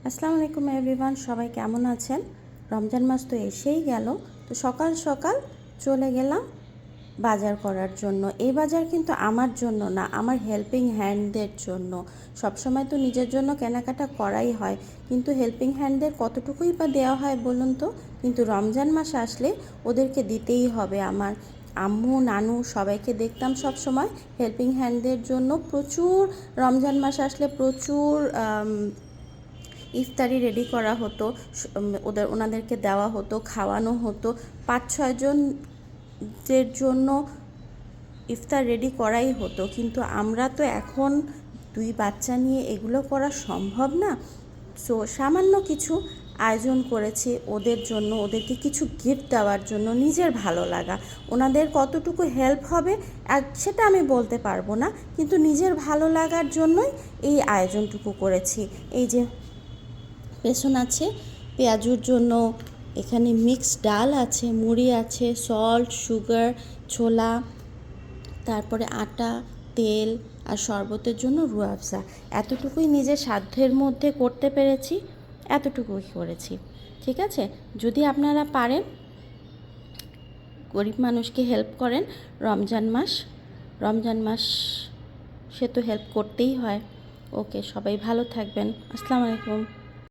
আসসালামু আলাইকুম এভরিওয়ান, সবাই কেমন আছেন? রমজান মাস তো এসেই গেল। তো সকাল সকাল চলে গেলাম বাজার করার জন্য। এই বাজার কিন্তু আমার জন্য না, আমার হেল্পিং হ্যান্ডদের জন্য। সবসময় তো নিজের জন্য কেনাকাটা করাই হয়, কিন্তু হেল্পিং হ্যান্ডদের কতটুকুই বা দেওয়া হয় বলুন তো। কিন্তু রমজান মাস আসলে ওদেরকে দিতেই হবে। আমার আম্মু নানু সবাইকে দেখতাম সব সময় হেল্পিং হ্যান্ডদের জন্য প্রচুর, রমজান মাস আসলে প্রচুর ইফতারি রেডি করা হতো, ওনাদেরকে দেওয়া হতো, খাওয়ানো হতো। 5-6 জনের জন্য ইফতার রেডি করাই হতো। কিন্তু আমরা তো এখন 2 বাচ্চা নিয়ে এগুলো করা সম্ভব না। সো সামান্য কিছু আয়োজন করেছি ওদের জন্য, ওদেরকে কিছু গিফট দেওয়ার জন্য। নিজের ভালো লাগা, ওনাদের কতটুকু হেল্প হবে সেটা আমি বলতে পারবো না, কিন্তু নিজের ভালো লাগার জন্যই এই আয়োজনটুকু করেছি। এই যে বেসন আছে পেঁয়াজুর জন্য, এখানে মিক্সড ডাল আছে, মুড়ি আছে, সল্ট, সুগার, ছোলা, তারপরে আটা, তেল আর শরবতের জন্য রুহ আফজা। এতটুকুই নিজের সাধ্যের মধ্যে করতে পেরেছি, এতটুকুই করেছি। ঠিক আছে, যদি আপনারা পারেন গরিব মানুষকে হেল্প করেন। রমজান মাস সে তো হেল্প করতেই হয়। ওকে, সবাই ভালো থাকবেন। আসসালামু আলাইকুম।